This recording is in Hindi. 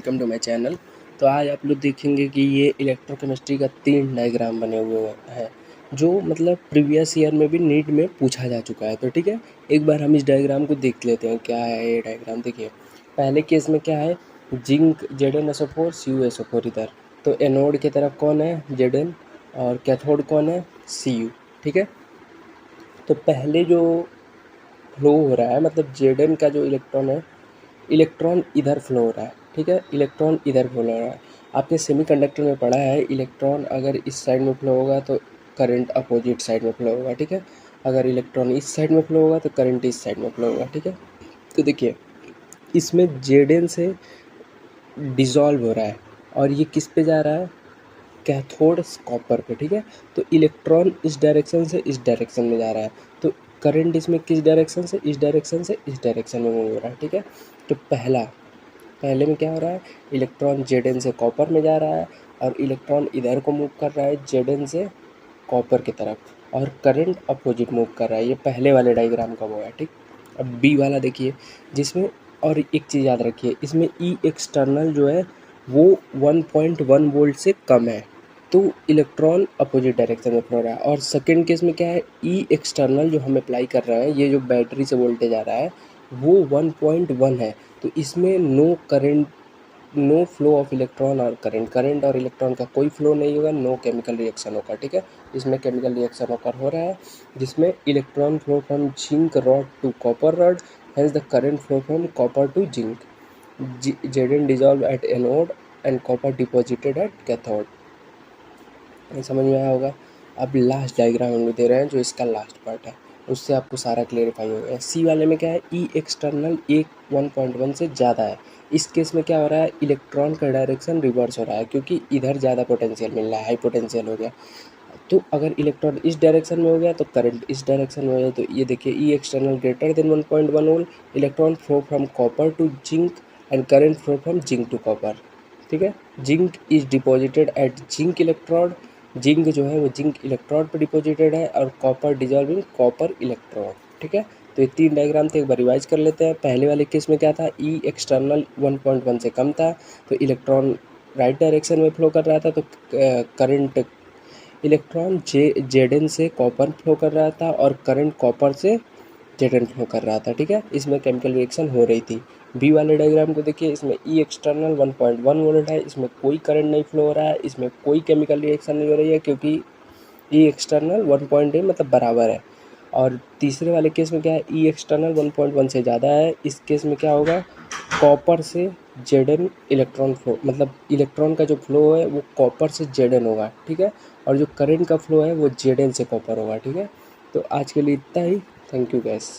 Welcome to my channel. तो आज आप लोग देखेंगे कि ये इलेक्ट्रोकेमिस्ट्री का 3 डायग्राम बने हुए हैं जो मतलब प्रीवियस ईयर में भी नीट में पूछा जा चुका है। तो ठीक है, एक बार हम इस डायग्राम को देख लेते हैं क्या है ये डायग्राम। देखिए पहले केस में क्या है, जिंक Zn CuSO4 इधर। तो एनोड की तरफ कौन है, Zn, और कैथोड कौन है, Cu। ठीक है, तो पहले जो फ्लो हो रहा है मतलब Zn का जो इलेक्ट्रॉन है, इलेक्ट्रॉन इधर फ्लो हो रहा है। ठीक है, इलेक्ट्रॉन इधर फ्लो हो रहा है। आपने सेमीकंडक्टर में पढ़ा है इलेक्ट्रॉन अगर इस साइड में फ्लो होगा तो करंट अपोजिट साइड में फ्लो होगा। ठीक है, अगर इलेक्ट्रॉन इस साइड में फ्लो होगा तो करंट इस साइड में फ्लो होगा। ठीक है, तो देखिए इसमें Zn से डिज़ोल्व हो रहा है और ये किस पे जा रहा है, कैथोड कॉपर पे। ठीक है, तो इलेक्ट्रॉन इस डायरेक्शन से इस डायरेक्शन में जा रहा है, तो करंट इसमें किस डायरेक्शन से, इस डायरेक्शन से इस डायरेक्शन में मूव हो रहा है। ठीक है, तो पहले में क्या हो रहा है, इलेक्ट्रॉन Zn से कॉपर में जा रहा है और इलेक्ट्रॉन इधर को मूव कर रहा है Zn से कॉपर की तरफ, और करंट अपोजिट मूव कर रहा है। ये पहले वाले डायग्राम का वो है। ठीक, अब बी वाला देखिए जिसमें, और एक चीज़ याद रखिए इसमें ई एक्सटर्नल जो है वो 1.1 वोल्ट से कम है, तो इलेक्ट्रॉन अपोजिट डायरेक्शन में फ्लो रहा है। और सेकेंड केस में क्या है, ई एक्सटर्नल जो हम अप्लाई कर रहे हैं, ये जो बैटरी से वोल्टेज आ रहा है वो 1.1 है, तो इसमें no current, no flow of electron और करंट और इलेक्ट्रॉन का कोई फ्लो नहीं होगा, नो केमिकल रिएक्शन होगा। ठीक है, इसमें केमिकल रिएक्शन होकर हो रहा है जिसमें electron flow from zinc rod to copper rod, hence the current flow from copper to zinc. Zn dissolve at anode and copper deposited at cathode। ये समझ में आया होगा। अब लास्ट डायग्राम हम लोग दे रहे हैं जो इसका लास्ट पार्ट है, उससे आपको सारा क्लियरिफाई हो गया। सी वाले में क्या है, ई एक्सटर्नल 1.1 से ज़्यादा है। इस केस में क्या हो रहा है, इलेक्ट्रॉन का डायरेक्शन रिवर्स हो रहा है क्योंकि इधर ज़्यादा पोटेंशियल मिल रहा है, हाई पोटेंशियल हो गया। तो अगर इलेक्ट्रॉन इस डायरेक्शन में हो गया तो करंट इस डायरेक्शन में हो गया। तो ये देखिए E external greater than 1.1 volt, electron flow from copper to zinc and current flow from zinc to copper. ठीक है, zinc is deposited at zinc electrode, zinc जो है वो जिंक इलेक्ट्रोड पर डिपॉजिटेड है, और कॉपर डिजॉल्विंग कॉपर इलेक्ट्रोड। ठीक है, तो ये 3 डायग्राम थे, एक बार रिवाइज कर लेते हैं। पहले वाले केस में क्या था, ई एक्सटर्नल 1.1 से कम था तो इलेक्ट्रॉन राइट डायरेक्शन में फ्लो कर रहा था, तो करंट इलेक्ट्रॉन Zn से कॉपर फ्लो कर रहा था और करंट कॉपर से Zn फ्लो कर रहा था। ठीक है, इसमें केमिकल रिएक्शन हो रही थी। बी वाले डायग्राम को देखिए, इसमें ई एक्सटर्नल 1.1 वोल्ट है, इसमें कोई करंट नहीं फ्लो हो रहा है, इसमें कोई केमिकल रिएक्शन नहीं हो रही है क्योंकि ई एक्सटर्नल 1.8 मतलब बराबर है। और तीसरे वाले केस में क्या है, ई एक्सटर्नल 1.1 से ज़्यादा है। इस केस में क्या होगा, कॉपर से Zn इलेक्ट्रॉन फ्लो, मतलब इलेक्ट्रॉन का जो फ्लो है वो कॉपर से Zn होगा। ठीक है, और जो करंट का फ्लो है वो Zn से कॉपर होगा। ठीक है, तो आज के लिए इतना ही। Thank you gas.